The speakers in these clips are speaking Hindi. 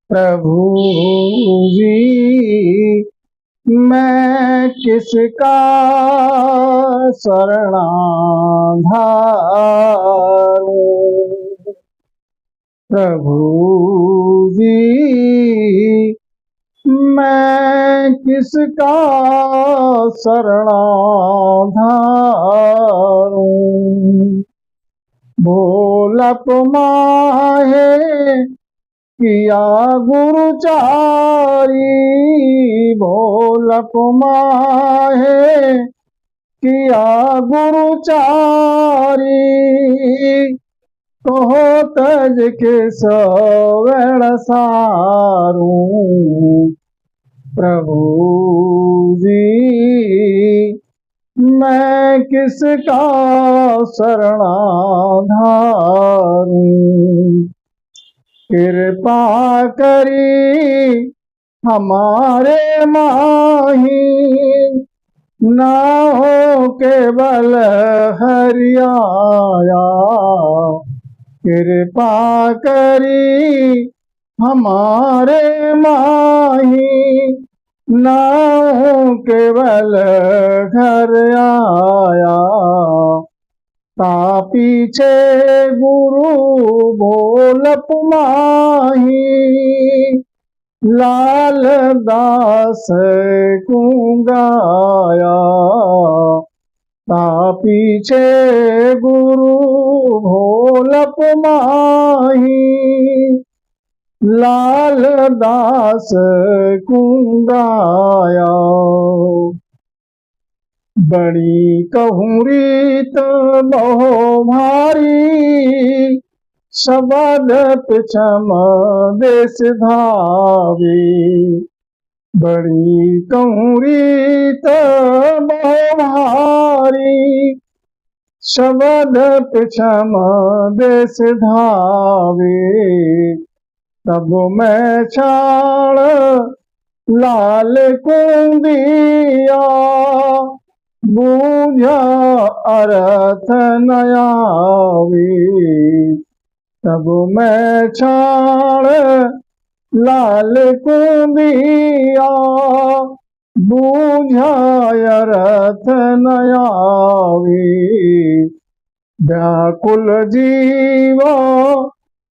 प्रभु जी मैं किसका शरणाधार। प्रभु जी मैं किसका शरणाधार। भोलप माहे किया गुरुचारी। भोलप माहे किया गुरुचारी। कहो तज के सवण सारू। प्रभु जी मैं किसका शरणाधार। कृपा करी हमारे माही ना हो केवल हरियाया। कृपा करी हमारे माही ना हो केवल घर आया। ता पीछे गुरु भोलप माही लाल दास को गाया। ता पीछे गुरु भोलप माही लाल दास को गाया। बड़ी कहूँ रीत बहु भारी शबद पिछम देश धावी। बड़ी कहूँ रीत बहु भारी शबद पिछम देश धावी। तब मैं छाड़ लाल कुंदिया बूझा अर्थ नयावी। तब मैं छाड़ लाल कुंदिया बूझा अर्थ नयावी। व्याकुल जीवा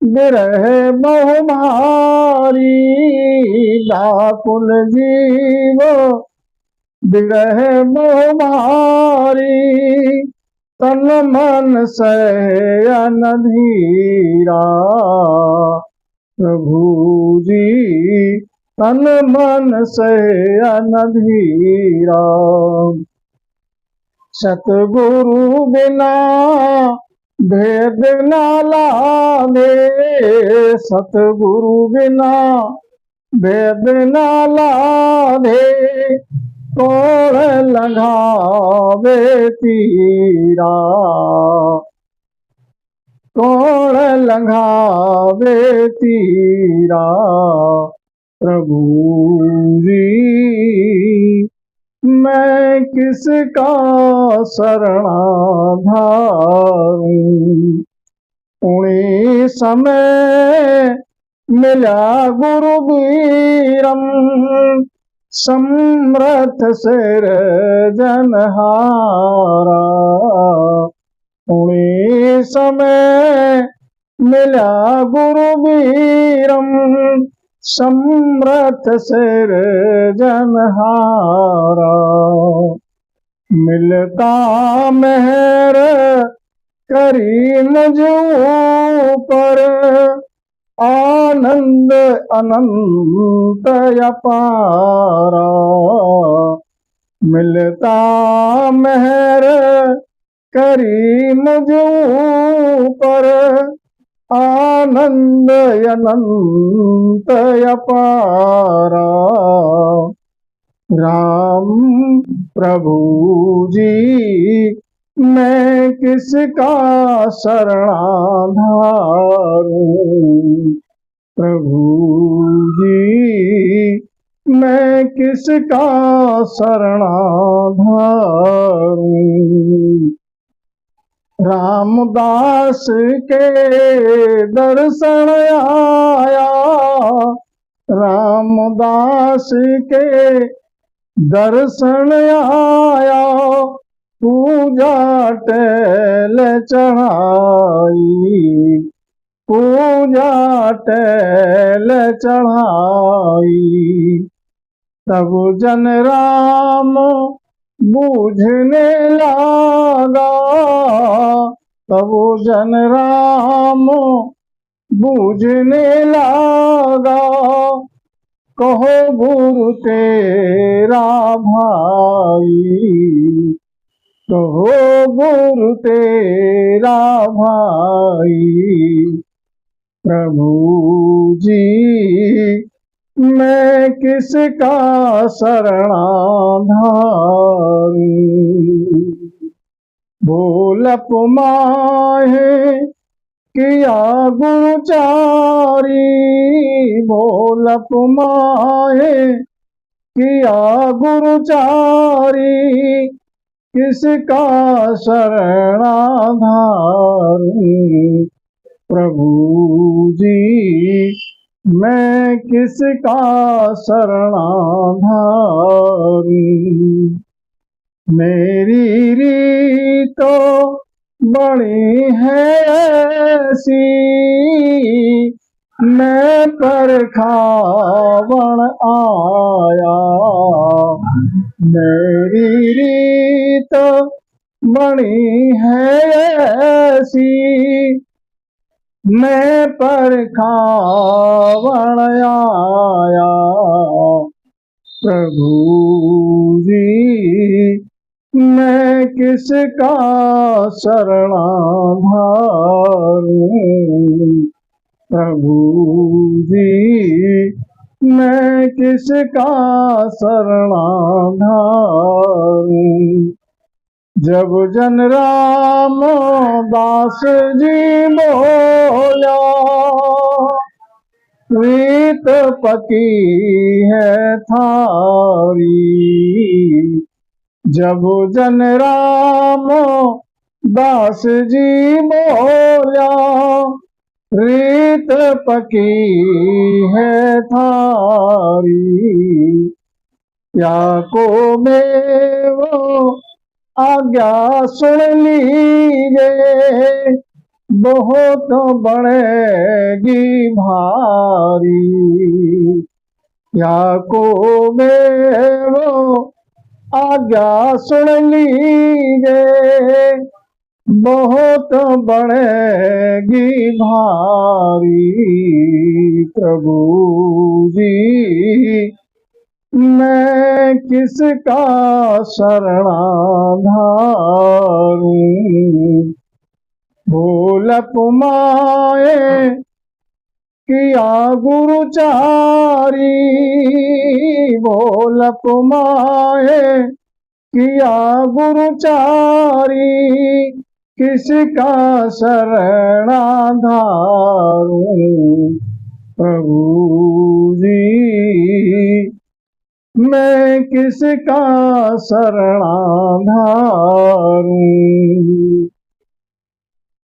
विरह बहु भारी। व्याकुल जीव विरह बहु भारी तन मन सहन धीरा। प्रभु जी तन मन सहन धीरा। सतगुरु बिना भेद न लागे। सतगुरु बिना भेद न लागे। कौन लगावे तीरा। कौन लगावे तीरा। प्रभु जी मैं किसका शरणाधार। उन्हीं समय मिला गुरु बीरम समर्थ सिर जनहारा। उन्हीं समय मिला गुरु बीरम समर्थ सिर जनहारा। मिलता मेहर करी मुझ ऊपर आनंद अनंत अपारा। मिलता मेहर करी मुझ ऊपर आनंद अनंत अपारा। राम प्रभु जी मैं किसका शरणाधार। प्रभु जी मैं किसका शरणाधार। रामदास के दर्शन आया रामदास के दर्शन आया, पूजा टहल चढ़ाई, पूजा टहल चढ़ाई। तब जन राम बूझने लगा, तब जन राम बूझने लगा, कहो गुरु तेरा भाई, कहो गुरु तेरा भाई। प्रभु जी मैं किसका शरणाधारी, भोलप माहे किया गुरुचारी, भोलप माहे किया गुरुचारी, किसका शरणाधारी। प्रभु जी मैं किसका शरणाधारी। मेरी रीत तो बड़ी है ऐसी, मैं परखावन आया, मेरी रीत तो बड़ी है ऐसी, मैं परखावन आया। प्रभु जी मैं किसका शरणाधारी, प्रभु जी मैं किसका शरणाधारी। जब जन राम दास जी बोला, रीत पकी है थारी, जब जन राम दास जी बोला, रीत पकी है थारी। या को वो आज्ञा सुन लीजिए, बहुत बढ़ेगी भारी। या को वो आज्ञा सुन लीजिए, बहुत बढ़ेगी भारी। प्रभु जी मैं किसका शरणाधारी, भोलप माए किया गुरुचारी, भोलप माए किया गुरुचारी, किसका शरणाधारी। प्रभु जी मैं किसका शरणाधारी।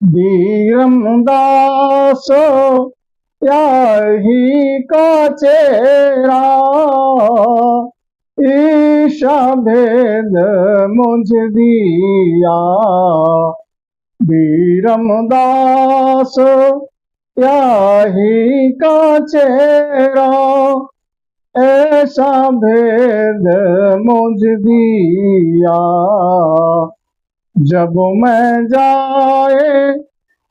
धीरमदास याही का चेहरा, ईशा भेद मुझ दिया। धीरमदास याही का चेहरा, ऐसा भेद मुझ दिया। जब मैं जाए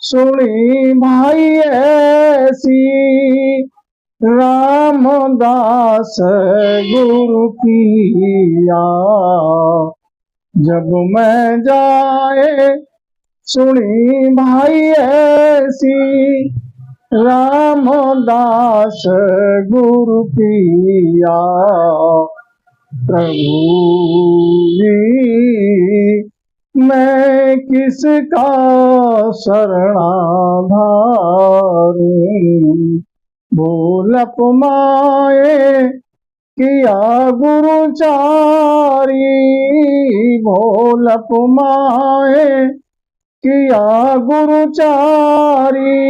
सुनी भाई ऐसी, रामदास गुरु किया। जब मैं जाए सुनी भाई ऐसी, रामदास गुरु किया। प्रभु जी मैं किसका शरणाधारी, भोलप माए किया गुरुचारी, भोलप माए किया गुरुचारी।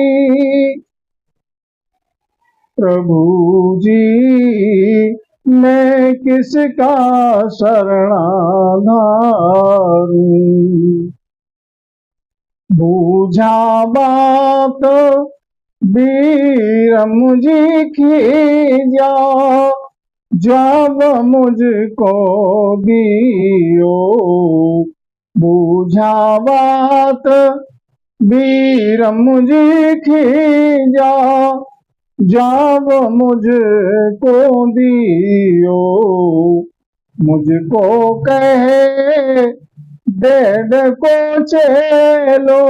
प्रभु जी मैं किसका शरणाधारूं। बूझा बात बीरम जी खींचा, जब मुझको दियो। बूझा बात बीरम जी खींचा, जब मुझको दियो। मुझको कहे डेढ़ को चलो,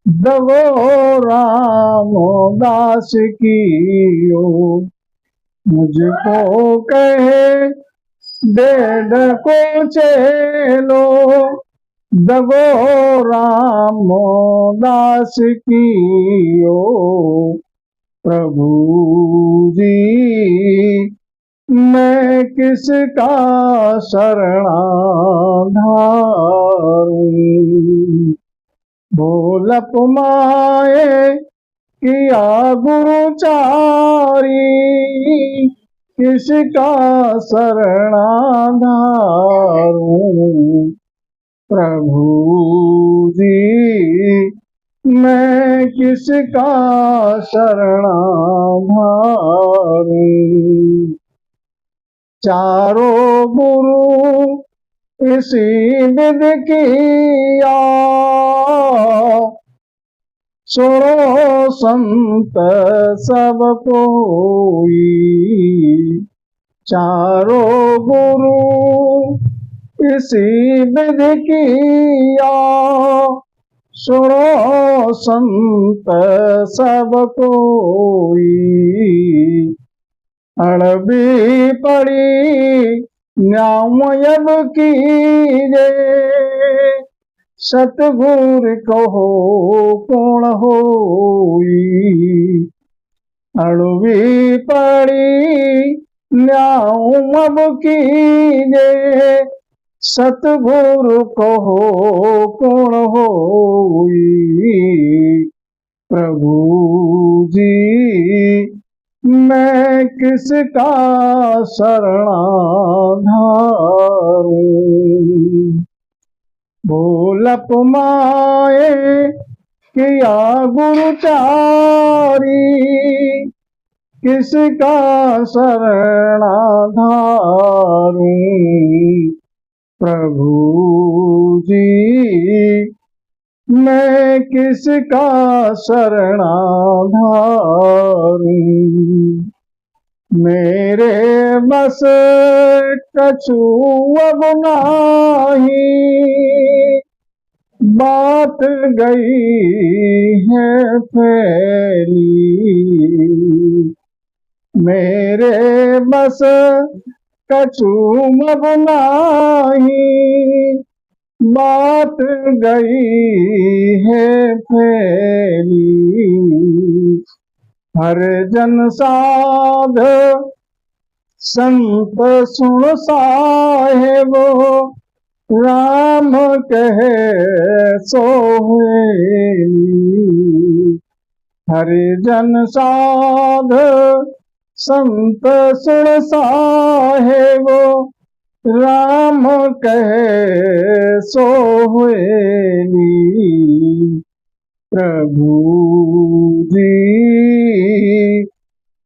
दवो रामदास कियो। मुझको कहे डेढ़ को चलो, दवो रामदास कियो। प्रभु जी मैं किसका शरणाधारूं। बोलप माए किया गुरुचारी, किसका शरणाधारूं। प्रभु जी मैं किसका शरणाधारूं। चारों गुरु इसी विध किया, सुनो संत सब कोई। चारों गुरु इसी विध किया, सुनो संत सब कोई। अड़बी पड़ी न्यामयब कीजे, सतगुर कहो कौन होई। अड़बी पड़ी न्यामयब कीजे, सतगुर कहो कौन होई। प्रभु जी मैं किसका शरणाधारूं। बोलप माए किया गुरुचारी, किसका शरणाधारूं। प्रभु जी मैं किसका शरणाधारूं। मेरे बस कछु अब नाही, बात गई है फैली। मेरे बस कछु अब नाही, बात गई है फैली। हर जन साध संत सुन साहेब, राम कहे सोहेली। हर जन साध संत सुन साहेब, राम कहे सोहेली। प्रभु जी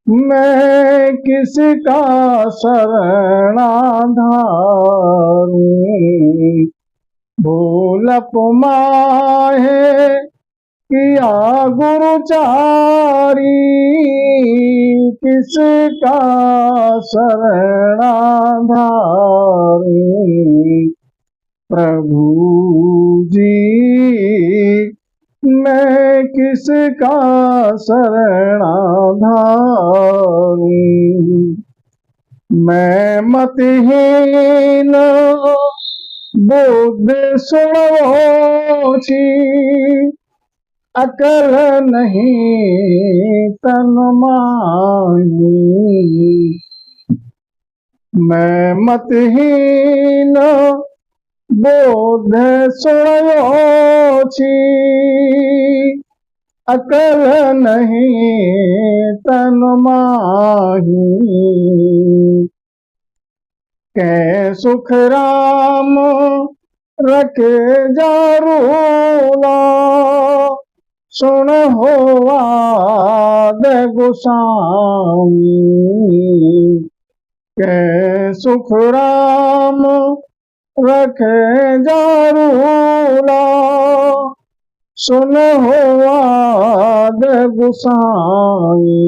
मैं किसका शरणाधारूं। बोलप माहे किया गुरुचारी, किसका शरणाधारूं। प्रभु जी मैं किसका शरणाधारूं। मैं मतहीन बुद्ध सुनोची, अकल नहीं तन माही। मैं मतहीन बोध सुनोची, अकल नहीं तन माही। कै सुख राम रखे जारूला, सुन होवाद गोसाई। कै सुख राम रखे जारूला, सुन होवाद गोसाई।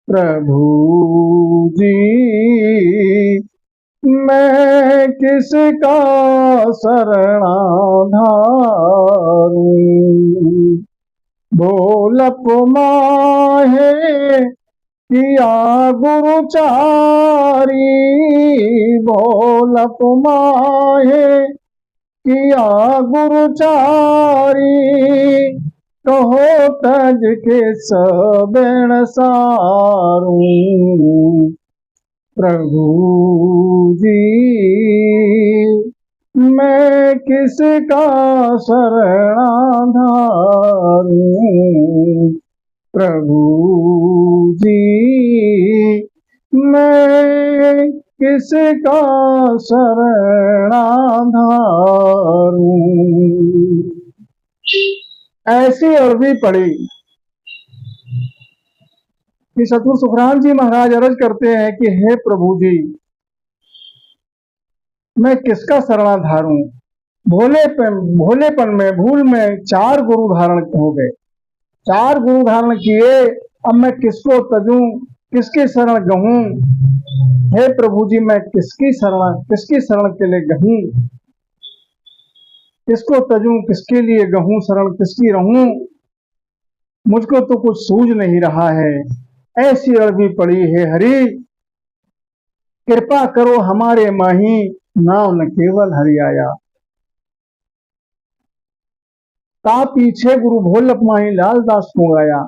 प्रभु जी मैं किसका शरणाधारू। बोलप माहे किया गुरुचारी, बोलप माहे किया गुरुचारी। कहो तज के सबेण सारू। प्रभु जी मैं किसका शरणाधारू। प्रभु जी मैं किसका शरणाधारू। ऐसी अरबी पड़ी कि सतगुरु सुखराम जी महाराज अर्ज करते हैं कि हे प्रभु जी मैं किसका शरणाधारू। भोलेपन में भूल में 4 गुरु धारण हो गए, 4 गुरु धारण किए। अब मैं किसको तजूं, किसके शरण गहूं। हे प्रभु जी मैं किसकी शरण के लिए गहूं। किसको तजूं, किसके लिए गहूं शरण, किसकी रहूं। मुझको तो कुछ सूझ नहीं रहा है। ऐसी अड़बी पड़ी है हरि, कृपा करो हमारे माही। नाम न केवल हरि आया। ता पीछे गुरु भोलप माही लालदास को गाया।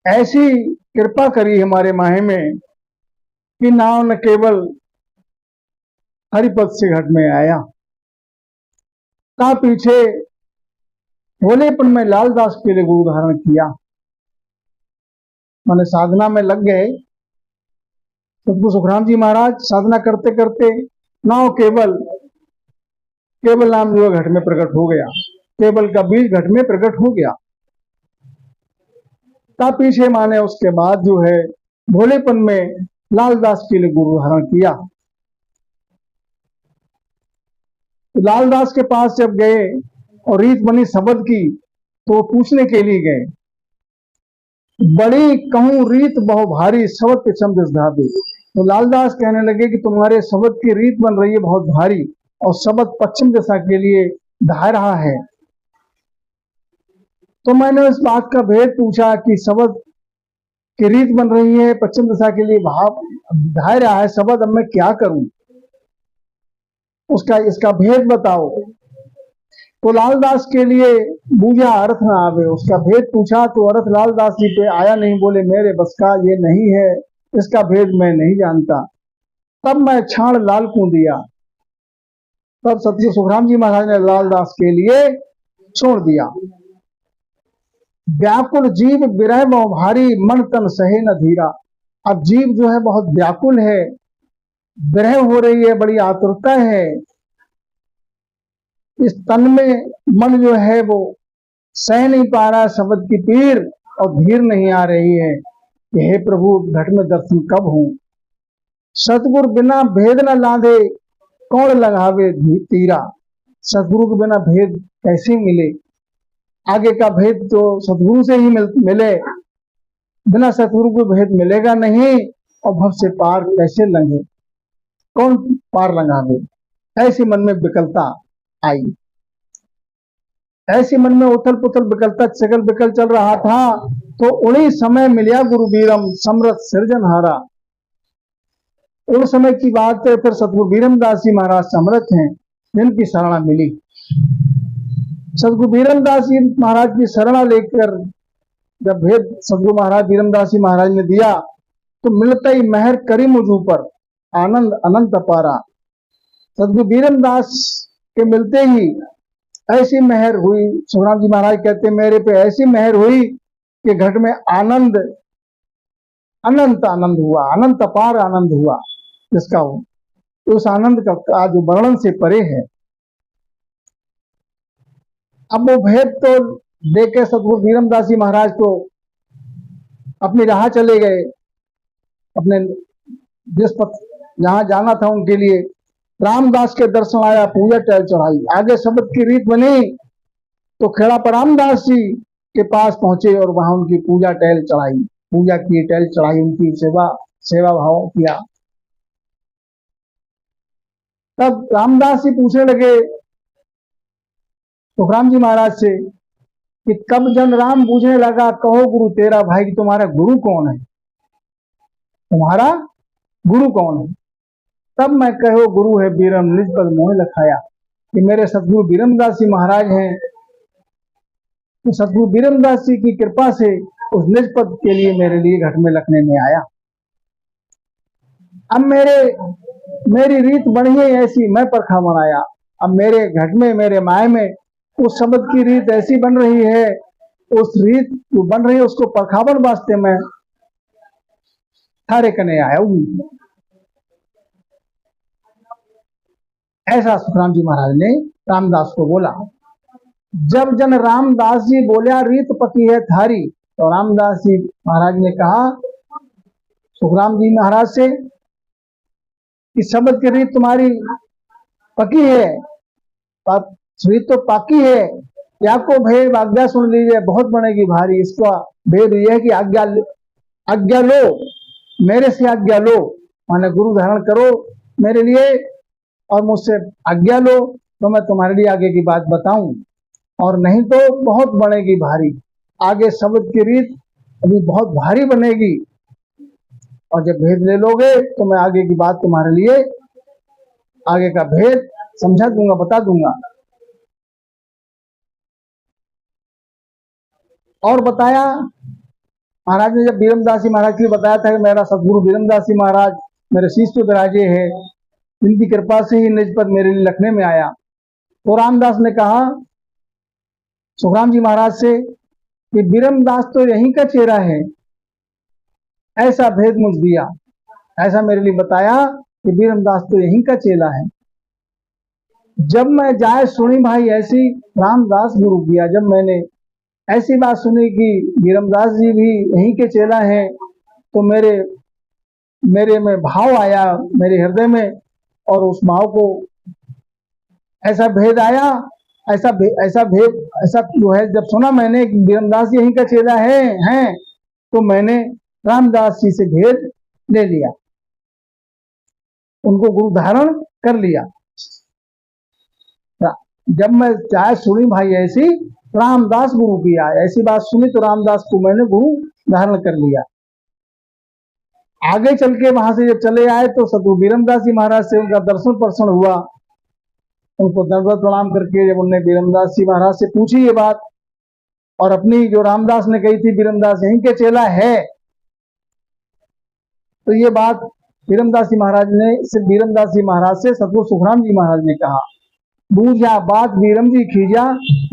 ऐसी कृपा करी हमारे माहे में कि नाम न केवल हरिपद से घट में आया। ता पीछे भोलेपन में लालदास के लिए गुरु धारण किया। मैंने साधना में लग गए। सतगुरु सुखराम जी महाराज साधना करते करते नाव केवल नाम जो घट में प्रकट हो गया। केवल का बीज घट में प्रकट हो गया। ता पीछे माने उसके बाद जो है भोलेपन में लालदास के लिए गुरु धारण किया। तो लालदास के पास जब गए और रीत बनी शब्द की तो पूछने के लिए गए। बड़ी कहूं रीत बहु भारी, शब्द पिछम दिस धाबी। तो लालदास कहने लगे कि तुम्हारे शब्द की रीत बन रही है बहुत भारी और शब्द पश्चिम दिशा के लिए धा रहा है। तो मैंने उस बात का भेद पूछा कि शब्द की रीत बन रही है, पश्चिम दिशा के लिए भाव धा रहा है शब्द, अब मैं क्या करूं, इसका भेद बताओ। तो लालदास के लिए बूझा अर्थ ना आवे, उसका भेद पूछा तो अर्थ लालदास जी पे आया नहीं। बोले मेरे बस का ये नहीं है, इसका भेद मैं नहीं जानता। तब मैं छाण लाल को दिया। तब सतगुरु सुखराम जी महाराज ने लालदास के लिए छोड़ दिया। व्याकुल जीव विरह बहु भारी, मन तन सहे न धीरा। अब जीव जो है बहुत व्याकुल है, विरह हो रही है, बड़ी आतुरता है। इस तन में मन जो है वो सह नहीं पा रहा शब्द की पीर और धीर नहीं आ रही है कि हे प्रभु घट में दर्शन कब हो। सतगुरु बिना भेद न लादे कौन लगावे तीरा। सतगुरु के बिना भेद कैसे मिले। आगे का भेद तो सतगुरु से ही मिले, बिना सतगुरु को भेद मिलेगा नहीं। और भव से पार कैसे लंघे, कौन पार लंघावे। ऐसी मन में विकलता आई। ऐसी मन में उथल पुथल विकलता चगल बिकल चल रहा था। तो उन्हीं समय मिलिया गुरु बीरम समरथ सिरजनहारा। उन समय की बात है, फिर सतगुरु बीरमदास जी महाराज समरथ हैं जिनकी शरणा मिली। सतगुरु बीरमदास जी महाराज की शरणा लेकर जब भेद सतगुरु महाराज बीरमदास जी महाराज ने दिया तो मिलता ही मेहर करी मुझ ऊपर आनंद अनंत अपारा। सतगुरु बीरमदास के मिलते ही ऐसी मेहर हुई, सुखराम जी महाराज कहते मेरे पे ऐसी मेहर हुई कि घट में आनंद, अनंत आनंद हुआ, अनंत अपार आनंद हुआ जिसका हो, उस आनंद का जो वर्णन से परे है। अब वो भेद तो देखे सतगुरु बीरमदास जी महाराज तो अपनी राह चले गए, अपने जिस पथ जहां जाना था उनके लिए। रामदास के दर्शन आया, पूजा टहल चढ़ाई, आगे शब्द की रीत बनी तो खेड़ा पर रामदास जी के पास पहुंचे और वहां उनकी पूजा टहल चढ़ाई, पूजा की, टहल चढ़ाई, उनकी सेवा भाव किया। तब रामदास जी पूछने लगे सुखराम जी महाराज से कि कब जन राम पूछने लगा, कहो गुरु तेरा भाई कि तुम्हारा गुरु कौन है, तुम्हारा गुरु कौन है। तब मैं कहो गुरु है बीरम निज पद मोह लखाया, कि मेरे सतगुरु बीरमदास जी महाराज हैं। तो सतगुरु बीरमदास जी की कृपा से उस निज पद के लिए मेरे लिए घट में लखने में आया। अब मेरी रीत बनी है ऐसी, मैं परखा बनाया। अब मेरे घट में, मेरे माय में उस शब्द की रीत ऐसी बन रही है, उस रीत जो बन रही है उसको परखावन वास्ते मैं थारे कने आया हूं। ऐसा सुखराम जी महाराज ने रामदास को बोला। जब जन रामदास जी बोलिया रीत पकी है थारी, तो रामदास जी महाराज ने कहा सुखराम जी महाराज से कि शब्द की रीत तुम्हारी पकी है, रीत तो पाकी है, आपको भेद आज्ञा सुन लीजिए, बहुत बनेगी भारी। इसका भेद यह है कि आज्ञा लो, मेरे से आज्ञा लो, माने गुरु धारण करो मेरे लिए और मुझसे आज्ञा लो तो मैं तुम्हारे लिए आगे की बात बताऊं, और नहीं तो बहुत बनेगी भारी। आगे शब्द की रीत अभी बहुत भारी बनेगी, और जब भेद ले लोगे तो मैं आगे की बात तुम्हारे लिए, आगे का भेद समझा दूंगा, बता दूंगा। और बताया महाराज ने, जब बीरमदास जी महाराज के लिए बताया था कि मेरा सतगुरु बीरमदास जी महाराज मेरे शिष्य विराजे है, जिनकी कृपा से ही निज पद मेरे लिए लखने में आया। तो रामदास ने कहा सुखराम जी महाराज से कि बीरमदास तो यहीं का चेहरा है, ऐसा भेद मुझ दिया, ऐसा मेरे लिए बताया कि बीरमदास तो यहीं का चेला है। जब मैं जाए सुनी भाई ऐसी, रामदास गुरु किया, जब मैंने ऐसी बात सुनी कि बीरमदास जी भी यहीं के चेला हैं, तो मेरे में भाव आया, मेरे हृदय में, और उस भाव को ऐसा भेद आया, ऐसा जो है, जब सुना मैंने कि बीरमदास जी यहीं का चेला हैं, तो मैंने रामदास जी से भेद ले लिया, उनको गुरु धारण कर लिया। जब मैं चाहे सुनी भाई ऐसी, रामदास गुरु किया, ऐसी बात सुनी तो रामदास को मैंने गुरु धारण कर लिया। आगे चल के वहां से जब चले आए तो सतगुरु बीरमदास जी महाराज से उनका दर्शन पर्शन हुआ। उनको दंडवत प्रणाम करके जब उनने बीरमदास जी महाराज से पूछी ये बात, और अपनी जो रामदास ने कही थी बीरमदास यहीं के चेला है, तो ये बात बीरमदास जी महाराज ने, सिर्फ बीरमदास जी महाराज से सतगुरु सुखराम जी महाराज ने कहा, बूझा बात बीरम जी खींचा,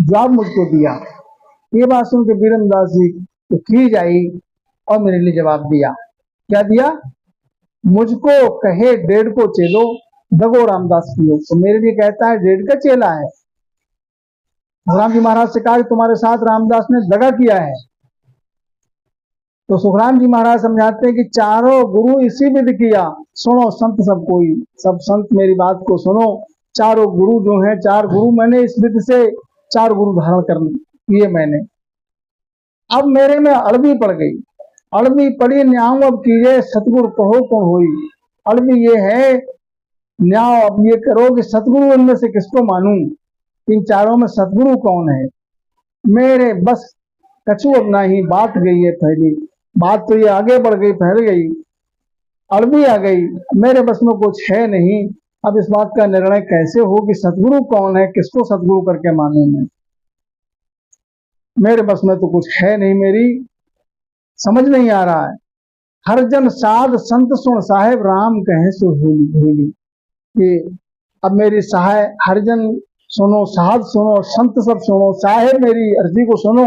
जवाब मुझको दिया। ये बात सुन के बीरमदास जी तो खींच आई और मेरे लिए जवाब दिया। क्या दिया? मुझको कहे डेढ़ को चेलो दगो रामदास की, तो मेरे लिए कहता है डेढ़ का चेला है। सुखराम जी महाराज से कहा कि तुम्हारे साथ रामदास ने दगा किया है। तो सुखराम जी महाराज समझाते हैं कि चारों गुरु इसी विधि किया, सुनो संत सब कोई, सब संत मेरी बात को सुनो। चारों गुरु जो हैं, चार गुरु मैंने इस विधि से चार गुरु धारण कर लिए मैंने। अब मेरे में अड़बी पड़ गई, अड़बी पड़ी न्याऊ अब कीजिए सतगुरु कहो कौन होई। अड़बी ये है न्याय, अब ये करो कि सतगुरु इनमें से किसको मानूं, इन चारों में सतगुरु कौन है। मेरे बस कछु अब नहीं, बात गई है फैली, बात तो ये आगे बढ़ गई, फैल गई, अड़बी आ गई, मेरे बस में कुछ है नहीं। अब इस बात का निर्णय कैसे हो कि सतगुरु कौन है, किसको सतगुरु करके मानूं मैं, मेरे बस में तो कुछ है नहीं, मेरी समझ नहीं आ रहा है। हर जन साध संत सुन साहेब राम कहे सो भूली। ये अब मेरी सहाय हरजन सुनो साध सुनो, संत सब सुनो, साहेब मेरी अर्जी को सुनो।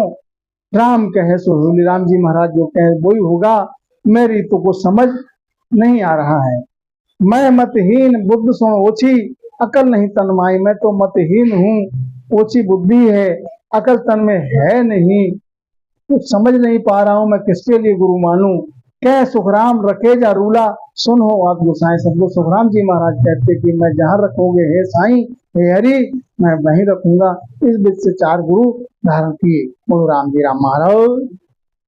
राम कहे सो होली, राम जी महाराज जो कहे वही होगा, मेरी तो कुछ समझ नहीं आ रहा है। मैं मतहीन बुद्ध सुन ओछी, अकल नहीं तन माई। मैं तो मतहीन हूँ, ओछी बुद्धि है, अकल तन में है नहीं। कुछ समझ नहीं पा रहा हूँ मैं किसके लिए गुरु मानूं। कह सुखराम रखे जा रूला, सुन हो आप गोसाई। सबको सुखराम जी महाराज कहते कि मैं जहाँ रखोगे हे साईं, हे हरि, मैं वहीं रखूंगा। इस बीच से 4 गुरु धारण किए। बोलो राम जी राम महाराज।